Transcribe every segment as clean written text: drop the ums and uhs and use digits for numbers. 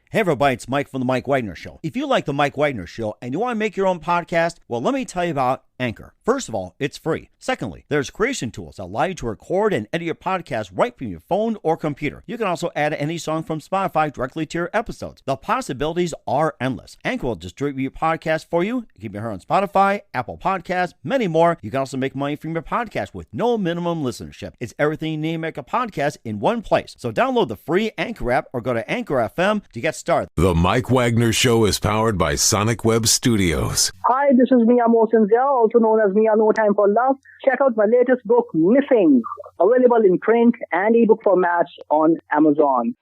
Hey everybody, it's Mike from The Mike Wagner Show. If you like The Mike Wagner Show and you want to make your own podcast, well, let me tell you about Anchor. First of all, it's free. Secondly, there's creation tools that allow you to record and edit your podcast right from your phone or computer. You can also add any song from Spotify directly to your episodes. The possibilities are endless. Anchor will distribute your podcast for you. You can be heard on Spotify, Apple Podcasts, many more. You can also make money from your podcast with no minimum listenership. It's everything you need to make a podcast in one place. So download the free Anchor app or go to Anchor FM to get started. The Mike Wagner Show is powered by Sonic Web Studios. Hi, this is Mia Mosensia, also known as Mia No Time for Love. Check out my latest book, Missing, available in print and ebook formats on Amazon.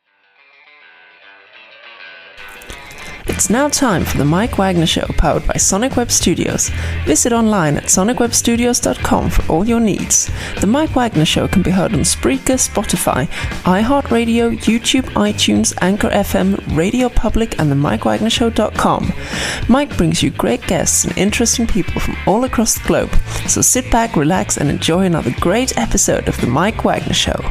It's now time for the Mike Wagner Show, powered by Sonic Web Studios. Visit online at sonicwebstudios.com for all your needs. The Mike Wagner Show can be heard on Spreaker, Spotify, iHeartRadio, YouTube, iTunes, Anchor FM, Radio Public, and the MikeWagnerShow.com. Mike brings you great guests and interesting people from all across the globe. So sit back, relax, and enjoy another great episode of the Mike Wagner Show.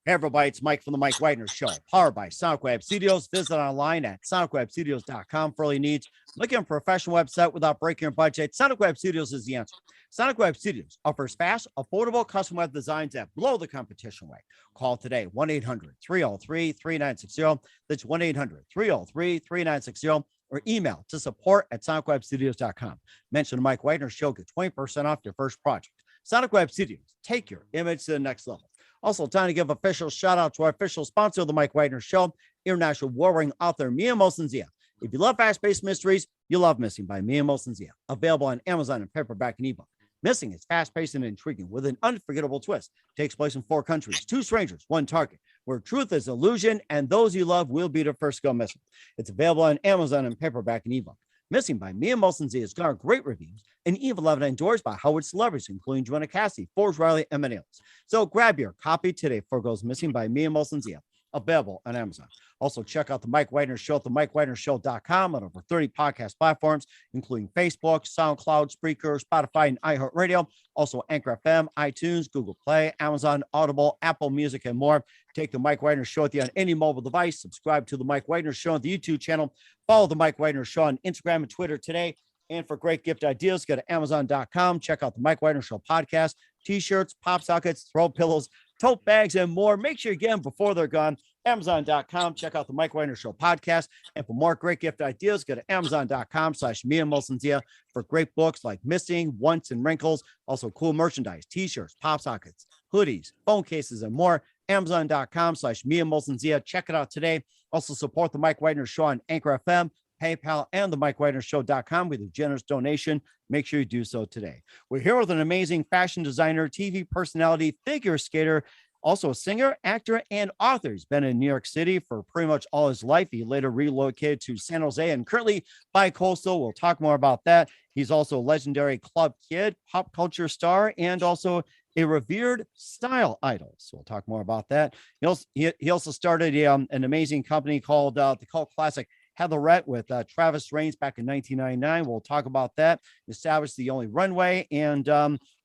Hey everybody, it's Mike from The Mike Wagner Show, powered by Sonic Web Studios. Visit online at sonicwebstudios.com for all your needs. Looking at a professional website without breaking your budget? Sonic Web Studios is the answer. Sonic Web Studios offers fast, affordable custom web designs that blow the competition away. Call today, 1-800-303-3960. That's 1-800-303-3960. Or email to support@sonicwebstudios.com. Mention the Mike Wagner Show, get 20% off your first project. Sonic Web Studios, take your image to the next level. Also, time to give official shout out to our official sponsor of the Mike Wagner Show, international warring author Mia Mosensia. If you love fast-paced mysteries, you love Missing by Mia Mosensia. Available on Amazon and paperback and ebook. Missing is fast-paced and intriguing with an unforgettable twist. Takes place in 4 countries, 2 strangers, 1 target, where truth is illusion and those you love will be the first to go missing. It's available on Amazon and paperback and ebook. Missing by Mia Mosensia has garnered great reviews and even loved and endorsed by Howard celebrities, including Joanna Cassidy, Forbes Riley, and many others. So grab your copy today for Goes Missing by Mia Mosensia, available on Amazon. Also, check out the Mike Wagner Show at themikewagnershow.com on over 30 podcast platforms, including Facebook, SoundCloud, Spreaker, Spotify, and iHeartRadio. Also, Anchor FM, iTunes, Google Play, Amazon, Audible, Apple Music, and more. Take the Mike Wagner Show with you on any mobile device. Subscribe to the Mike Wagner Show on the YouTube channel. Follow the Mike Wagner Show on Instagram and Twitter today. And for great gift ideas, go to Amazon.com. Check out the Mike Wagner Show podcast, T-shirts, pop sockets, throw pillows, tote bags, and more. Make sure you get them before they're gone. Amazon.com. Check out the Mike Wagner Show podcast. And for more great gift ideas, go to Amazon.com/Mia Mosensia for great books like Missing, Once, and Wrinkles. Also cool merchandise, T-shirts, pop sockets, hoodies, phone cases, and more. Amazon.com/Mia Mosensia. Check it out today. Also support the Mike Wagner Show on Anchor FM, PayPal, and the MikeWagnerShow.com with a generous donation. Make sure you do so today. We're here with an amazing fashion designer, TV personality, figure skater, also a singer, actor, and author. He's been in New York City for pretty much all his life. He later relocated to San Jose and currently bi-coastal. We'll talk more about that. He's also a legendary club kid, pop culture star, and also a revered style idol. So we'll talk more about that. He also started an amazing company called the cult classic Heatherette with Travis Raines back in 1999. We'll talk about that. Established the only runway, and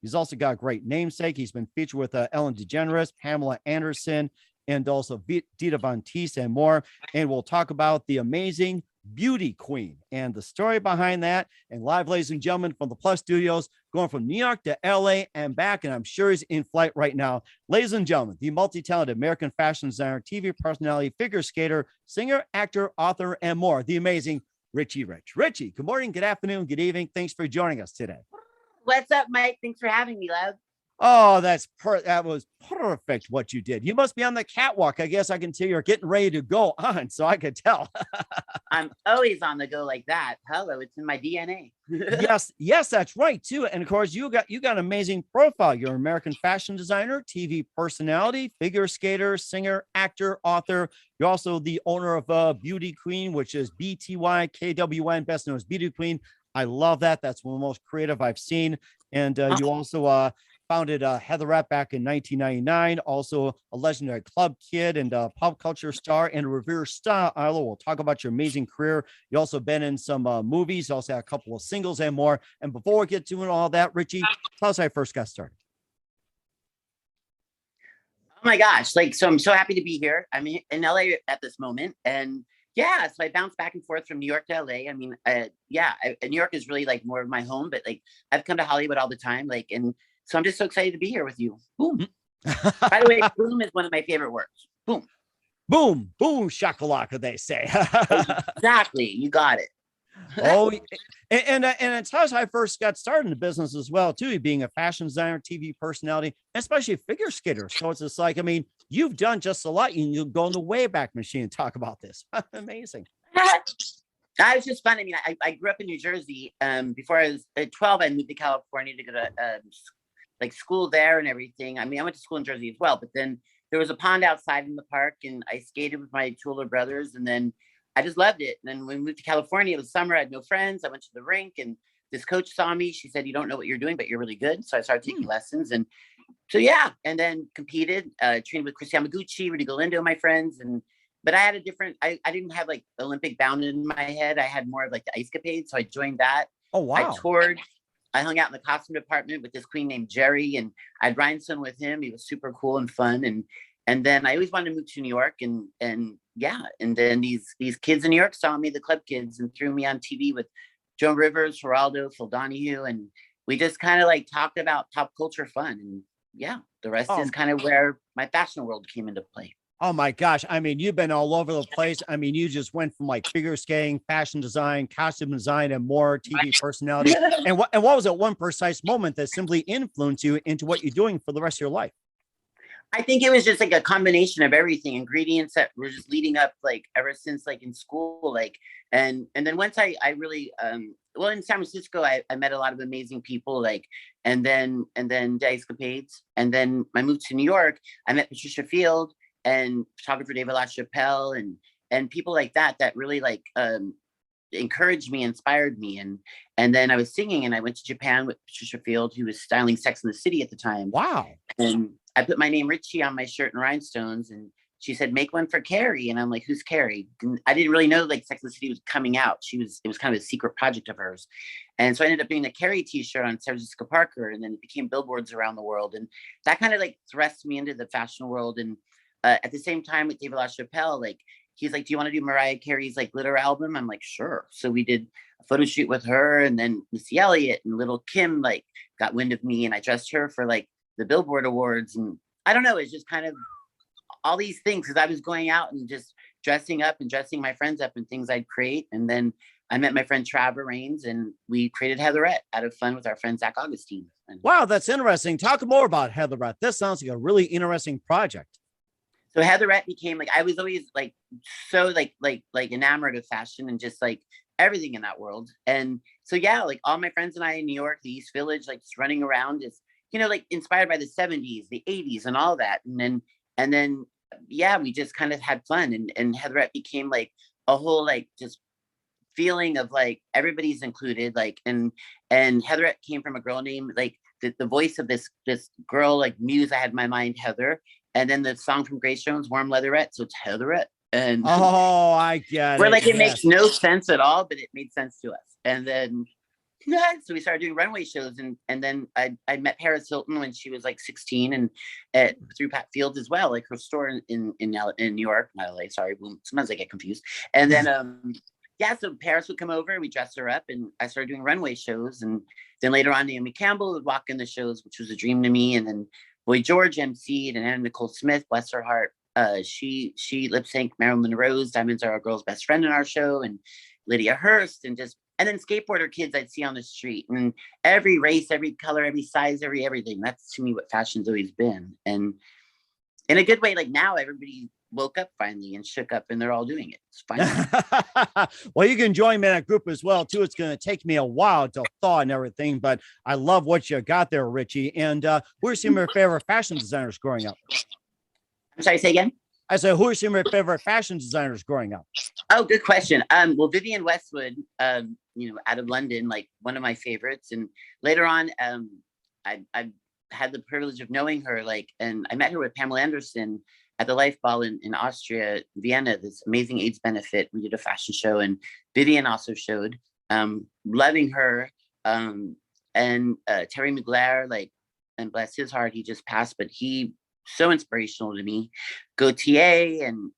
he's also got a great namesake. He's been featured with Ellen DeGeneres, Pamela Anderson, and also Dita Von Teese and more. And we'll talk about the amazing Beauty Queen and the story behind that. And live, ladies and gentlemen, from the Plus Studios, going from New York to LA and back, and I'm sure he's in flight right now. Ladies and gentlemen, the multi-talented American fashion designer, TV personality, figure skater, singer, actor, author, and more, the amazing Richie Rich. Richie, good morning, good afternoon, good evening. Thanks for joining us today. What's up, Mike? Thanks for having me, love. Oh, that was perfect what you did. You must be on the catwalk. I guess I can tell you're getting ready to go on, so I could tell. I'm always on the go like that. Hello, it's in my DNA. yes, that's right too. And of course, you got an amazing profile. You're an American fashion designer, TV personality, figure skater, singer, actor, author. You're also the owner of Beauty Queen, which is BTYKWN, best known as Beauty Queen. I love that. That's one of the most creative I've seen. And you also founded Heatherette back in 1999, also a legendary club kid and pop culture star and a revered style idol. We'll talk about your amazing career. You also been in some movies, also had a couple of singles and more. And before we get to all that, Richie, tell us how you first got started. my gosh. Like, so I'm so happy to be here. I'm in LA at this moment. And yeah, so I bounce back and forth from New York to LA. I mean, New York is really like more of my home, but like I've come to Hollywood all the time. Like, and so I'm just so excited to be here with you. Boom. By the way, boom is one of my favorite words. Boom. Boom, boom, shakalaka, they say. Exactly. You got it. Oh, and it's how I first got started in the business as well, too, being a fashion designer, TV personality, especially a figure skater. So it's just like, I mean, you've done just a lot. You go in the Wayback Machine and talk about this. Amazing. It's just fun. I mean, I grew up in New Jersey. Before I was 12, I moved to California to go to like school there and everything. I mean, I went to school in Jersey as well, but then there was a pond outside in the park, and I skated with my two older brothers, and then I just loved it. And then when we moved to California, it was summer. I had no friends. I went to the rink, and this coach saw me. She said, "You don't know what you're doing, but you're really good." So I started taking lessons, and so yeah, and then competed, trained with Chris Yamaguchi, Rudy Galindo, my friends, but I had a different. I didn't have like Olympic bound in my head. I had more of like the ice capade. So I joined that. Oh wow! I toured. I hung out in the costume department with this queen named Jerry, and I'd rhinestone with him. He was super cool and fun, and then I always wanted to move to New York, and yeah, and then these kids in New York saw me, the club kids, and threw me on TV with Joan Rivers, Geraldo, Phil Donahue, and we just kind of like talked about pop culture fun, and yeah, the rest is kind of where my fashion world came into play. Oh my gosh. I mean, you've been all over the place. I mean, you just went from like figure skating, fashion design, costume design, and more TV personality. And what was that one precise moment that simply influenced you into what you're doing for the rest of your life? I think it was just like a combination of everything, ingredients that were just leading up, like ever since like in school, like, and then once I really, well, in San Francisco, I met a lot of amazing people, like, and then Dice Capades. And then I moved to New York, I met Patricia Field and photographer David LaChapelle and people like that really like, encouraged me, inspired me. And then I was singing, and I went to Japan with Patricia Field, who was styling Sex and the City at the time. Wow. And I put my name Richie on my shirt and rhinestones, and she said, "Make one for Carrie." And I'm like, "Who's Carrie?" And I didn't really know like Sex and the City was coming out. It was kind of a secret project of hers. And so I ended up doing a Carrie t-shirt on Sarah Jessica Parker, and then it became billboards around the world. And that kind of like thrust me into the fashion world. And at the same time with David LaChapelle, like, he's like, "Do you want to do Mariah Carey's like glitter album?" I'm like, "Sure." So we did a photo shoot with her, and then Missy Elliott and Little Kim like got wind of me, and I dressed her for like the Billboard Awards. And I don't know, it's just kind of all these things, because I was going out and just dressing up and dressing my friends up in things I'd create. And then I met my friend Trevor Raines, and we created Heatherette out of fun with our friend Zach Augustine. Wow, that's interesting. Talk more about Heatherette. This sounds like a really interesting project. So Heatherette became like, I was always like so like enamored of fashion and just like everything in that world. And so yeah, like all my friends and I in New York, the East Village, like just running around, is, you know, like inspired by the 70s, the 80s, and all that. And then yeah, we just kind of had fun, and Heatherette became like a whole like just feeling of like everybody's included, like, and Heatherette came from a girl named like the voice of this girl, like muse I had in my mind, Heather. And then the song from Grace Jones, Warm Leatherette. So it's Heatherette. And oh, I get we're it. like, it makes no sense at all, but it made sense to us. And then so we started doing runway shows, and then I met Paris Hilton when she was like 16, and through Pat Fields as well, like her store in New York, not LA, sorry. Sometimes I get confused. And then yeah, so Paris would come over, we dressed her up, and I started doing runway shows. And then later on, Naomi Campbell would walk in the shows, which was a dream to me. And then Boy George emceed, and Anna Nicole Smith, bless her heart, she lip sync Marilyn Monroe's Diamonds Are a Girl's Best Friend in our show, and Lydia Hurst, and then skateboarder kids I'd see on the street, and every race, every color, every size, everything. That's to me what fashion's always been. And in a good way, like now everybody woke up finally and shook up, and they're all doing it. It's fine. Well, you can join me in that group as well too. It's going to take me a while to thaw and everything, but I love what you got there, Richie. And who are some of your favorite fashion designers growing up? I'm sorry, say again. I said, who are some of your favorite fashion designers growing up? Oh, good question. Well, Vivienne Westwood, you know, out of London, like one of my favorites. And later on, I had the privilege of knowing her, like, and I met her with Pamela Anderson at the Life Ball in Austria, Vienna, this amazing AIDS benefit. We did a fashion show, and Vivienne also showed, loving her. And Terry Mugler, like, and bless his heart, he just passed, but he so inspirational to me. Gautier and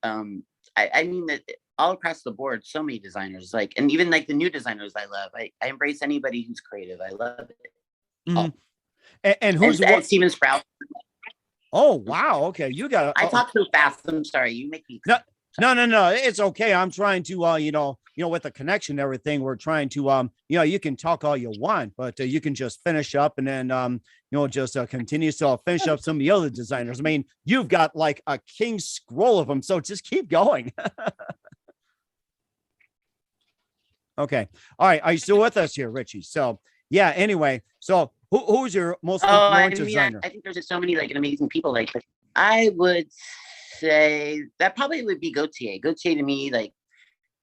I mean that all across the board, so many designers, like, and even like the new designers I love. I embrace anybody who's creative. I love it. Mhm. And who's and Steven Sprout. Oh wow, okay, you got. I talk so fast. I'm sorry. You make me. No. It's okay. I'm trying to, with the connection and everything, we're trying to, you can talk all you want, but you can just finish up and then, just continue to finish up some of the other designers. I mean, you've got like a king scroll of them, so just keep going. Okay. All right. Are you still with us here, Richie? So yeah. Anyway, so who's your most influential designer? I think there's just so many like amazing people. Like I would say that probably would be Gautier. Gautier to me, like,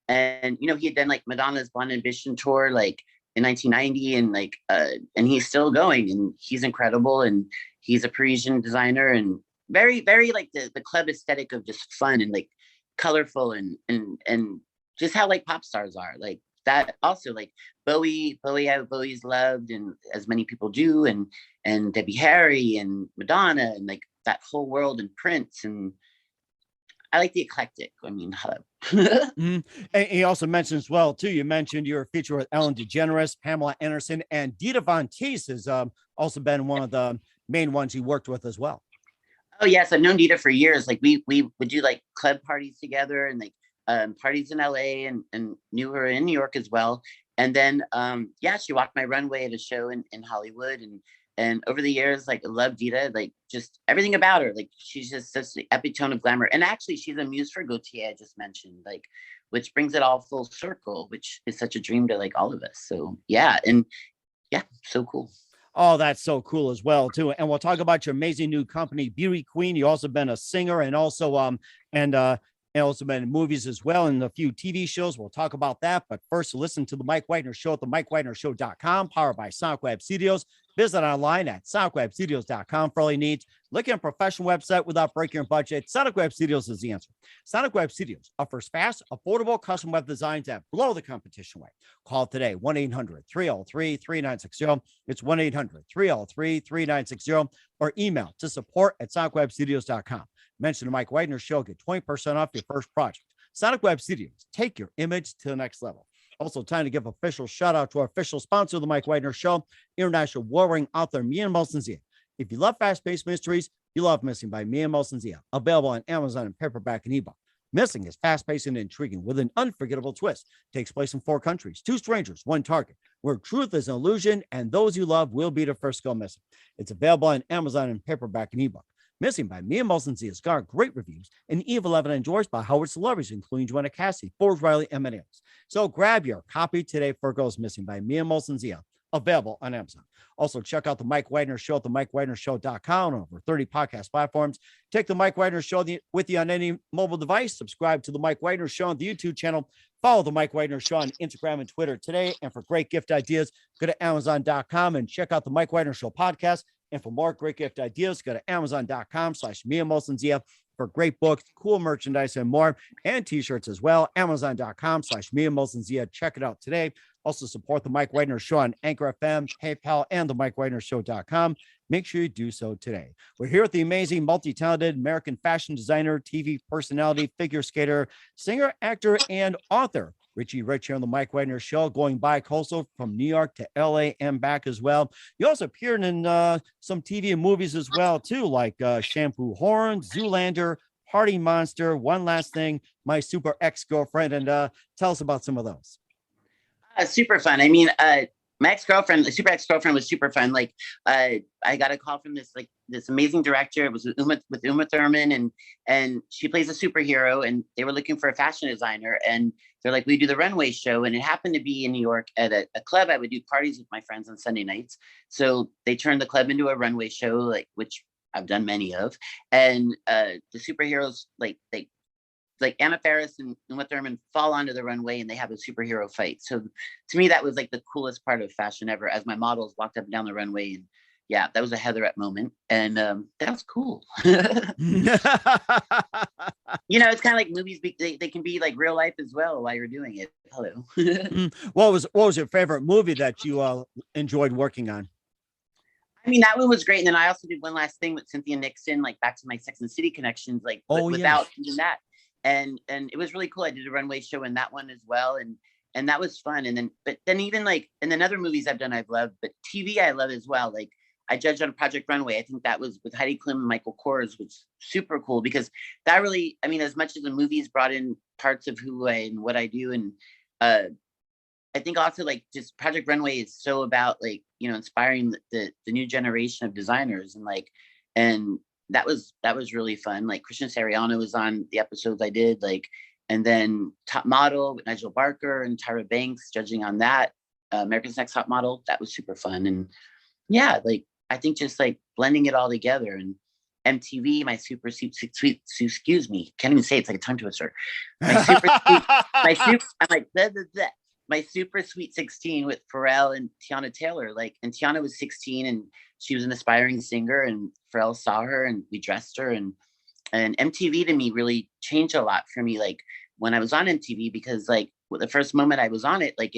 and he had done like Madonna's Blonde Ambition tour like in 1990, and like and he's still going, and he's incredible, and he's a Parisian designer, and very, very like the club aesthetic of just fun and like colorful and just how like pop stars are like that. Also like Bowie, I've always loved, and as many people do, and Debbie Harry and Madonna and like that whole world, and Prince, and I like the eclectic. I mean, hello. And he also mentioned as well, too. You mentioned your feature with Ellen DeGeneres, Pamela Anderson, and Dita Von Teese has also been one of the main ones you worked with as well. Oh yes, I've known Dita for years. Like we would do like club parties together, and like parties in LA, and knew her in New York as well. And then she walked my runway at a show in Hollywood, and over the years, like I love Dita, like just everything about her. Like she's just such the epitome of glamour. And actually she's a muse for Gautier, I just mentioned, like, which brings it all full circle, which is such a dream to like all of us. So yeah, and yeah, so cool. Oh, that's so cool as well, too. And we'll talk about your amazing new company, Beauty Queen. You also been a singer and also also been in movies as well, and a few TV shows. We'll talk about that. But first, listen to the Mike Wagner Show at the MikeWagnerShow.com, powered by Sonic Web Studios. Visit online at SonicWebStudios.com for all your needs. Look at a professional website without breaking your budget. Sonic Web Studios is the answer. Sonic Web Studios offers fast, affordable custom web designs that blow the competition away. Call today, 1-800-303-3960. It's 1-800-303-3960, or email to support@SonicWebStudios.com. Mention the Mike Wagner Show, get 20% off your first project. Sonic Web Studios, take your image to the next level. Also, time to give official shout out to our official sponsor of the Mike Wagner Show, international warring author Mia Molson-Zia. If you love fast-paced mysteries, you love Missing by Mia Molson-Zia, available on Amazon and paperback and ebook. Missing is fast-paced and intriguing with an unforgettable twist. Takes place in 4 countries, 2 strangers, 1 target, where truth is an illusion and those you love will be the first to go missing. It's available on Amazon and paperback and ebook. Missing by Mia Molson-Zia has got great reviews and even 11 endorsed by Howard celebrities, including Joanna Cassidy, Forbes Riley, and many others. So grab your copy today for Goes Missing by Mia Molson-Zia, available on Amazon. Also, check out the Mike Wagner Show at the MikeWagnerShow.com on over 30 podcast platforms. Take the Mike Wagner Show with you on any mobile device. Subscribe to the Mike Wagner Show on the YouTube channel. Follow the Mike Wagner Show on Instagram and Twitter today. And for great gift ideas, go to Amazon.com and check out the Mike Wagner Show podcast. And for more great gift ideas, go to Amazon.com/Mia Molson-Zia for great books, cool merchandise, and more, and t-shirts as well. Amazon.com/Mia Molson-Zia. Check it out today. Also support the Mike Wagner Show on Anchor FM, PayPal, and the MikeWagnerShow.com. Make sure you do so today. We're here with the amazing, multi-talented American fashion designer, TV personality, figure skater, singer, actor, and author, Richie Rich, here on the Mike Wagner Show, going bi-coastal from New York to LA and back as well. You also appeared in some TV and movies as well, too, like Shampoo Horn, Zoolander, Party Monster, One Last Thing, My Super Ex-Girlfriend, and tell us about some of those. Super fun. I mean, my ex-girlfriend, the super ex-girlfriend, was super fun. Like, I got a call from this amazing director. It was with Uma Thurman, and she plays a superhero, and they were looking for a fashion designer, and they're like, we do the runway show, and it happened to be in New York at a club. I would do parties with my friends on Sunday nights, so they turned the club into a runway show, like, which I've done many of, and the superheroes like Anna Faris and Uma Thurman fall onto the runway and they have a superhero fight. So to me, that was like the coolest part of fashion ever, as my models walked up and down the runway. And yeah, that was a Heatherette moment. And that was cool. It's kind of like movies. They can be like real life as well while you're doing it. Hello. What was your favorite movie that you enjoyed working on? I mean, that one was great. And then I also did one last thing with Cynthia Nixon, like back to my Sex and the City connections, like without doing that. And it was really cool. I did a runway show in that one as well. And that was fun. And then even like, and then other movies I've done, I've loved, but TV I love as well. Like I judged on Project Runway. I think that was with Heidi Klum and Michael Kors, which was super cool because that really, I mean, as much as the movies brought in parts of who I and what I do. And I think also like just Project Runway is so about like, you know, inspiring the new generation of designers and like, and that was really fun. Like Christian Siriano was on the episodes I did, like, and then Top Model with Nigel Barker and Tyra Banks judging on that, America's Next Top Model. That was super fun. And yeah, like, I think just like blending it all together and MTV, my super sweet, excuse me, can't even say it. It's like a tongue twister. My super sweet, I'm like, blah, blah, blah. My Super Sweet 16 with Pharrell and Tiana Taylor. Like, and Tiana was 16 and she was an aspiring singer and Pharrell saw her and we dressed her and MTV to me really changed a lot for me. Like when I was on MTV, because like the first moment I was on it, like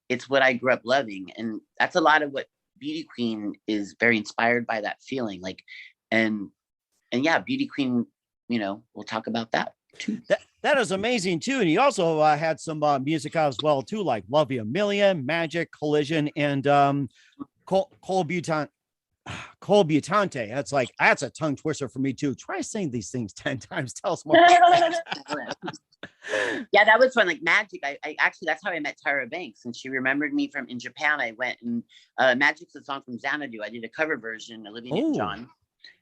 it's what I grew up loving. And that's a lot of what Beauty Queen is very inspired by, that feeling. Like, and yeah, Beauty Queen, you know, we'll talk about that too. That is amazing too. And he also had some music out as well too, like Love You a Million, Magic, Collision, and Cole Butante. That's like, that's a tongue twister for me too. Try saying these things 10 times. Tell us more. Yeah, that was fun. Like Magic, I actually, that's how I met Tyra Banks, and she remembered me from in Japan. I went and Magic's a song from Xanadu. I did a cover version, Olivia Newton-John.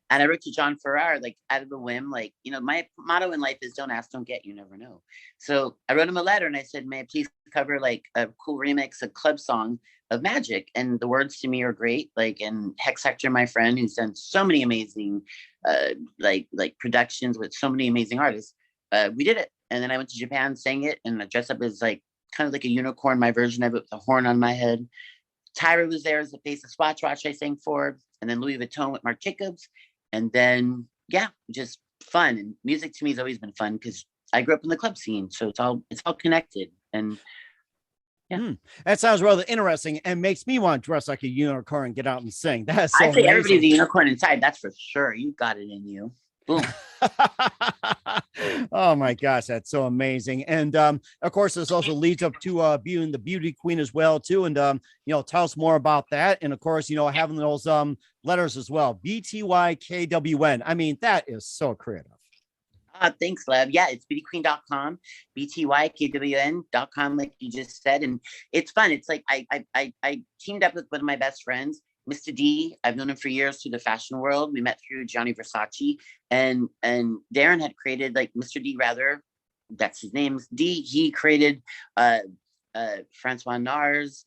And I wrote to John Farrar, like out of the whim, like, you know, my motto in life is don't ask, don't get, you never know. So I wrote him a letter and I said, may I please cover like a cool remix, a club song of Magic? And the words to me are great. Like, and Hex Hector, my friend, who's done so many amazing, like productions with so many amazing artists. We did it. And then I went to Japan, sang it, and I dressed up as like, kind of like a unicorn, my version of it with a horn on my head. Tyra was there as the face of Swatch Watch I sang for, and then Louis Vuitton with Marc Jacobs. And then, yeah, just fun. And music to me has always been fun because I grew up in the club scene. So it's all connected. And yeah. That sounds rather interesting and makes me want to dress like a unicorn and get out and sing. That's so I say amazing. Everybody's a unicorn inside. That's for sure. You got it in you. Boom. Oh my gosh, that's so amazing. And of course, this also leads up to being the Beauty Queen as well too. And you know, tell us more about that. And of course, you know, having those letters as well, BTYKWN. I mean, that is so creative. Thanks, Lev. Yeah, it's beautyqueen.com, BTYKWN.com, like you just said. And it's fun. It's like I teamed up with one of my best friends, Mr. D. I've known him for years through the fashion world. We met through Gianni Versace, and Darren had created, like, Mr. D, rather, that's his name, D. He created Francois Nars,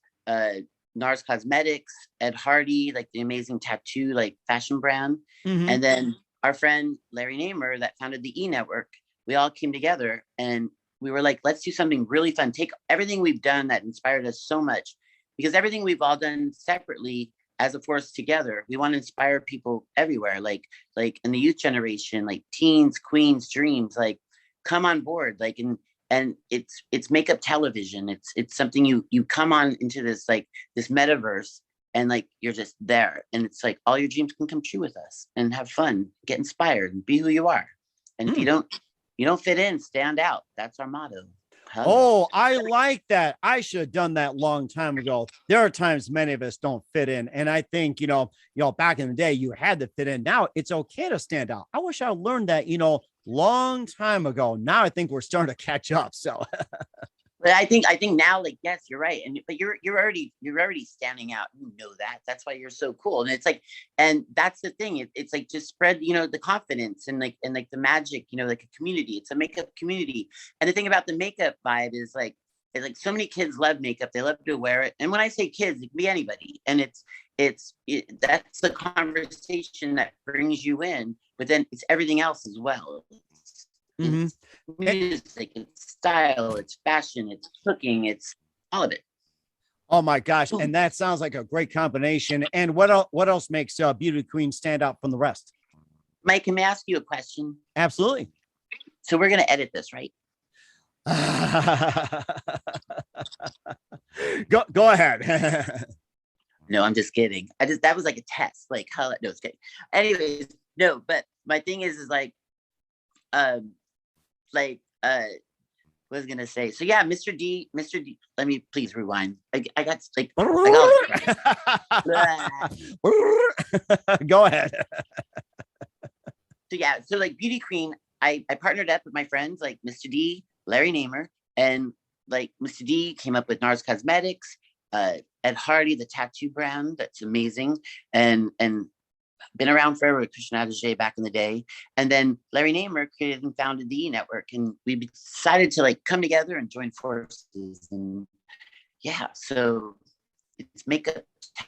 Nars Cosmetics, Ed Hardy, like the amazing tattoo, like fashion brand. And then our friend Larry Namer that founded the E Network, we all came together and we were like, let's do something really fun. Take everything we've done that inspired us so much, because everything we've all done separately as a force together, we want to inspire people everywhere, like in the youth generation, like teens, queens, dreams, like come on board, like, and it's makeup television. It's something you come on into this, like this metaverse, and like you're just there, and it's like all your dreams can come true with us, and have fun, get inspired, and be who you are. And if you don't fit in, stand out. That's our motto. Oh, I like that. I should have done that long time ago. There are times many of us don't fit in. And I think, you know, back in the day, you had to fit in. Now it's okay to stand out. I wish I learned that, you know, long time ago. Now I think we're starting to catch up. So but I think now, like, yes, you're right. But you're already standing out. You know that. That's why you're so cool. And it's like, and that's the thing. It's like, just spread, you know, the confidence and like the magic, you know, like a community. It's a makeup community. And the thing about the makeup vibe is like so many kids love makeup. They love to wear it. And when I say kids, it can be anybody. And that's the conversation that brings you in, but then it's everything else as well. It's music, it's style, it's fashion, it's cooking, it's all of it. Oh my gosh. And that sounds like a great combination. And what else makes Beauty Queen stand out from the rest? Mike, can I ask you a question? Absolutely. So we're going to edit this, right? Go ahead. No, I'm just kidding. That was like a test. Like, how? No, it's kidding. Anyways, no, but my thing is like, like, what was I gonna say? So yeah, Mr. D. Let me please rewind. I got like, Go ahead. So yeah, so like Beauty Queen, I partnered up with my friends like Mr. D, Larry Namer, and like Mr. D came up with NARS Cosmetics, Ed Hardy, the tattoo brand, that's amazing, and been around forever with Christian Audigier back in the day. And then Larry Namer created and founded the E Network, and we decided to like come together and join forces. And yeah, so it's makeup,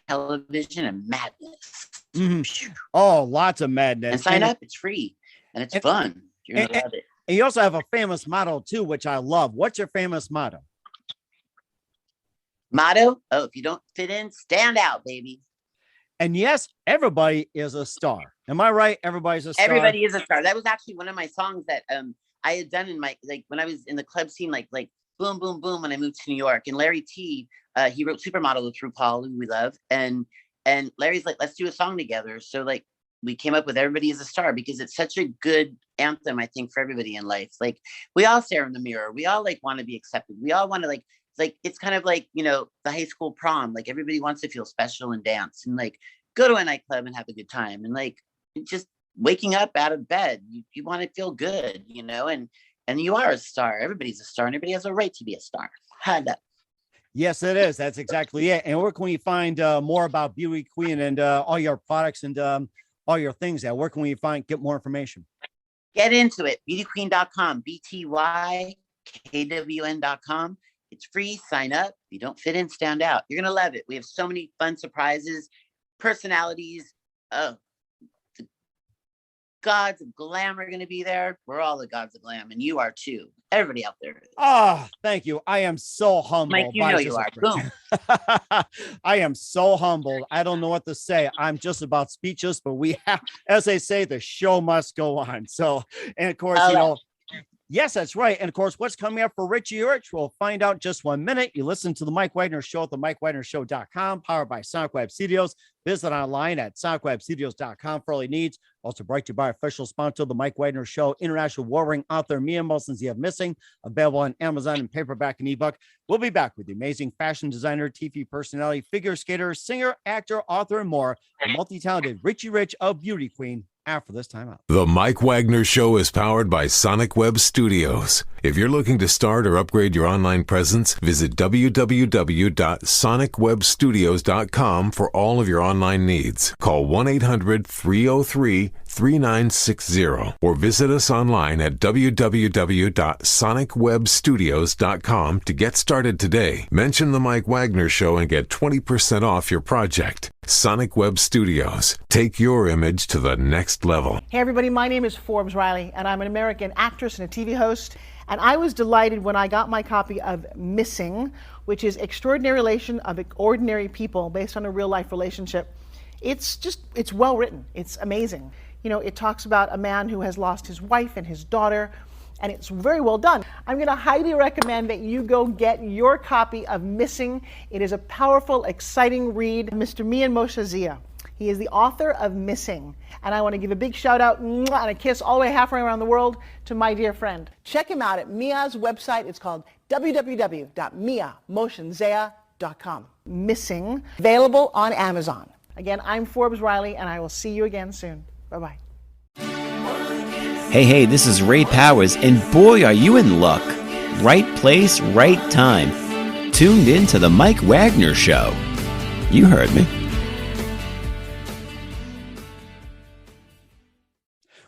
television, and madness. Mm-hmm. Oh, lots of madness. And sign up, it's free and it's fun. You're gonna love it. And you also have a famous motto too, which I love. What's your famous motto? Motto? Oh, if you don't fit in, stand out, baby. And yes, everybody is a star. Am I right? Everybody's a star. Everybody is a star. That was actually one of my songs that I had done in my, like when I was in the club scene, like boom, boom, boom, when I moved to New York. And Larry T, he wrote Supermodel with RuPaul, who we love. And Larry's like, let's do a song together. So like we came up with Everybody is a Star because it's such a good anthem, I think, for everybody in life. Like we all stare in the mirror. We all like want to be accepted. We all want to like, it's kind of like, you know, the high school prom. Like everybody wants to feel special and dance and like go to a nightclub and have a good time. And like just waking up out of bed, you want to feel good, you know, and you are a star. Everybody's a star and everybody has a right to be a star. Yes, it is. That's exactly it. And where can we find more about Beauty Queen and all your products and all your things? Where can we get more information? Get into it. BTYKWN.com, BTYKWN.com. It's free. Sign up. If you don't fit in, stand out. You're going to love it. We have so many fun surprises, personalities. Oh, the gods of glam are going to be there. We're all the gods of glam, and you are too. Everybody out there. Oh, thank you. I am so humbled. Mike, you know you are. Boom. I am so humbled. I don't know what to say. I'm just about speechless, but we have, as they say, the show must go on. So, and of course, you know, yes, that's right. And of course, what's coming up for Richie Rich, we'll find out just 1 minute. You listen to the Mike Wagner Show at the MikeWagnerShow.com, powered by Sonic Web Studios. Visit online at SonicWebStudios.com for all your needs. Also brought to you by official sponsor, the Mike Wagner Show, international warring author Mia Molson's You Missing, available on Amazon and paperback and ebook. We'll be back with the amazing fashion designer, TV personality, figure skater, singer, actor, author, and more, the multi-talented Richie Rich of Beauty Queen. After this time out. The Mike Wagner Show is powered by Sonic Web Studios. If you're looking to start or upgrade your online presence, visit www.sonicwebstudios.com for all of your online needs. Call 1-800-303-3960 or visit us online at www.sonicwebstudios.com to get started today. Mention the Mike Wagner Show and get 20% off your project. Sonic Web Studios. Take your image to the next level. Hey everybody, my name is Forbes Riley and I'm an American actress and a TV host. And I was delighted when I got my copy of Missing, which is Extraordinary Relation of Ordinary People based on a real life relationship. It's well written. It's amazing. You know, it talks about a man who has lost his wife and his daughter, and it's very well done. I'm going to highly recommend that you go get your copy of Missing. It is a powerful, exciting read. Mr. Mian Moshe Zia. He is the author of Missing. And I want to give a big shout out and a kiss all the way halfway around the world to my dear friend. Check him out at Mia's website. It's called www.miamotionzea.com. Missing, available on Amazon. Again, I'm Forbes Riley, and I will see you again soon. Bye-bye. Hey, this is Ray Powers, and boy, are you in luck. Right place, right time. Tuned in to the Mike Wagner Show. You heard me.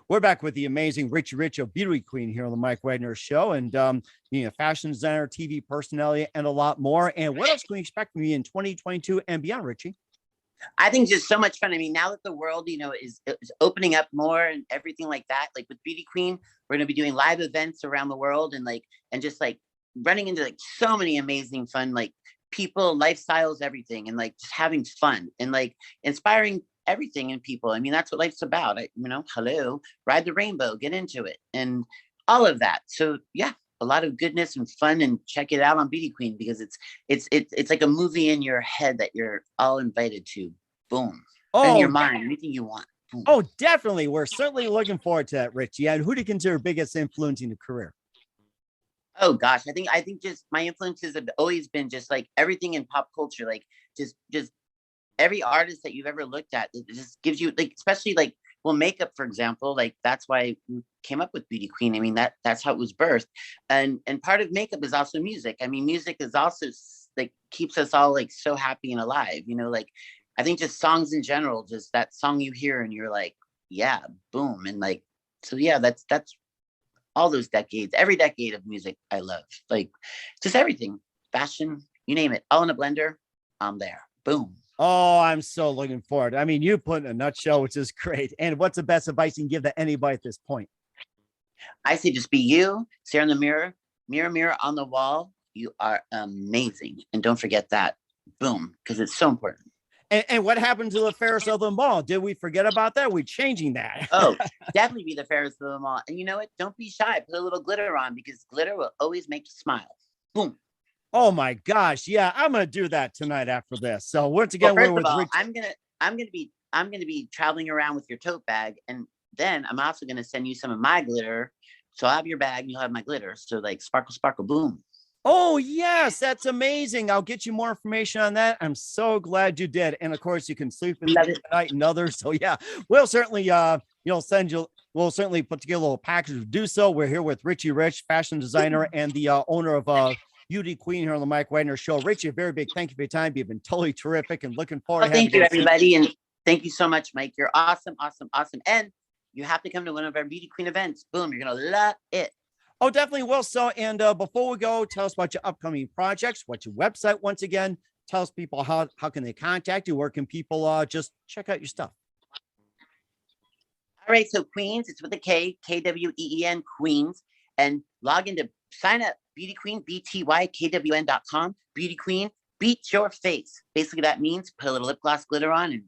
We're back with the amazing Richie Rich of Beauty Queen here on the Mike Wagner Show, and being a fashion designer, TV personality, and a lot more. And what else can we expect from you in 2022 and beyond, Richie? I think just so much fun. I mean, now that the world, you know, is opening up more and everything like that, like with Beauty Queen, we're going to be doing live events around the world and just running into like so many amazing fun, like people, lifestyles, everything, and like just having fun and like inspiring everything in people. I mean, that's what life's about. Hello, ride the rainbow, get into it, and all of that. So yeah, a lot of goodness and fun, and check it out on Beauty Queen, because it's like a movie in your head that you're all invited to. Boom. In your mind, anything you want. Boom. Oh, definitely. We're certainly looking forward to that, Richie. And who do you consider biggest influence in your career? Oh gosh, I think just my influences have always been just like everything in pop culture, like just every artist that you've ever looked at. It just gives you, like, especially like, well, makeup, for example, like that's why we came up with Beauty Queen. I mean, that's how it was birthed. And part of makeup is also music. I mean, music is also like keeps us all like so happy and alive, you know, like I think just songs in general, just that song you hear and you're like, yeah, boom. And like, so yeah, that's all those decades, every decade of music I love, like just everything, fashion, you name it, all in a blender, I'm there. Boom. Oh, I'm so looking forward. I mean, you put in a nutshell, which is great. And what's the best advice you can give to anybody at this point? I say just be you, stare in the mirror, mirror on the wall. You are amazing. And don't forget that. Boom. Because it's so important. And what happened to the Ferris of the Mall? Did we forget about that? Are we changing that? Oh, definitely be the Ferris of the Mall. And you know what? Don't be shy. Put a little glitter on, because glitter will always make you smile. Boom. Oh my gosh. Yeah, I'm gonna do that tonight after this. So once again, well, we're with all, Rich. I'm gonna be traveling around with your tote bag, and then I'm also gonna send you some of my glitter. So I'll have your bag and you'll have my glitter. So like sparkle, sparkle, boom. Oh yes, that's amazing. I'll get you more information on that. I'm so glad you did. And of course, you can sleep in the night and others. So yeah, we'll certainly we'll certainly put together a little package to do so. We're here with Richie Rich, fashion designer and the owner of Beauty Queen here on the Mike Wagner Show. Richie, a very big thank you for your time. You've been totally terrific and looking forward to having you. Thank you, everybody. And thank you so much, Mike. You're awesome, awesome, awesome. And you have to come to one of our Beauty Queen events. Boom, you're going to love it. Oh, definitely will. So, and before we go, tell us about your upcoming projects. What's your website? Once again, tell us people how can they contact you? Where can people just check out your stuff? All right, so Queens, it's with a K, KWEEN, Queens, and log into, sign up, Beauty Queen, BTYKWN.com. Beauty Queen, beat your face. Basically, that means put a little lip gloss glitter on and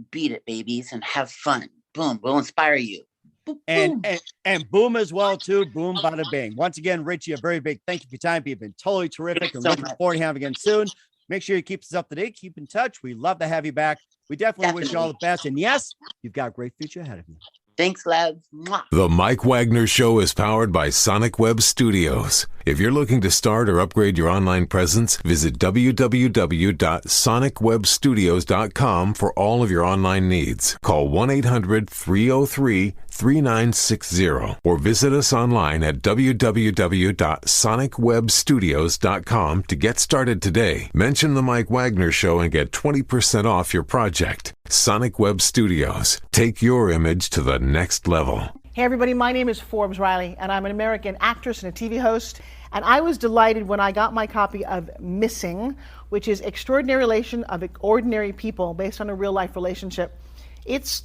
beat it, babies, and have fun. Boom, we'll inspire you. Boom, boom. And boom as well too. Boom, bada bing. Once again, Richie, a very big thank you for your time. You've been totally terrific, and looking forward to having you again soon. Make sure you keep us up to date. Keep in touch. We love to have you back. We definitely wish you all the best. And yes, you've got a great future ahead of you. Thanks, love. Mwah. The Mike Wagner Show is powered by Sonic Web Studios. If you're looking to start or upgrade your online presence, visit www.sonicwebstudios.com for all of your online needs. Call 1-800-303-3960 or visit us online at www.sonicwebstudios.com to get started today. Mention the Mike Wagner Show and get 20% off your project. Sonic Web Studios. Take your image to the next level. Hey everybody, my name is Forbes Riley, and I'm an American actress and a TV host. And I was delighted when I got my copy of Missing, which is Extraordinary Relation of Ordinary People based on a real life relationship. It's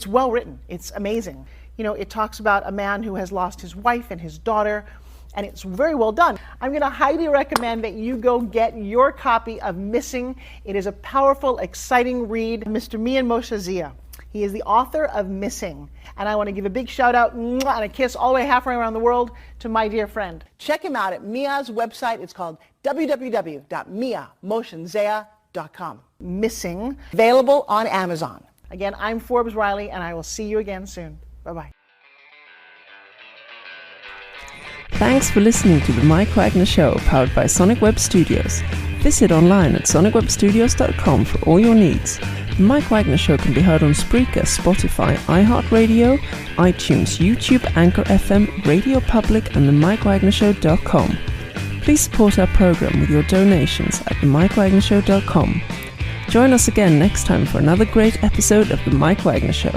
well written. It's amazing. You know, it talks about a man who has lost his wife and his daughter, and it's very well done. I'm going to highly recommend that you go get your copy of Missing. It is a powerful, exciting read. Mr. Mian Moshe Zia. He is the author of Missing. And I want to give a big shout out and a kiss all the way halfway around the world to my dear friend. Check him out at Mia's website. It's called www.miamotionsea.com. Missing, available on Amazon. Again, I'm Forbes Riley, and I will see you again soon. Bye-bye. Thanks for listening to the Mike Wagner Show, powered by Sonic Web Studios. Visit online at sonicwebstudios.com for all your needs. The Mike Wagner Show can be heard on Spreaker, Spotify, iHeartRadio, iTunes, YouTube, Anchor FM, Radio Public, and themikewagnershow.com. Please support our program with your donations at themikewagnershow.com. Join us again next time for another great episode of The Mike Wagner Show.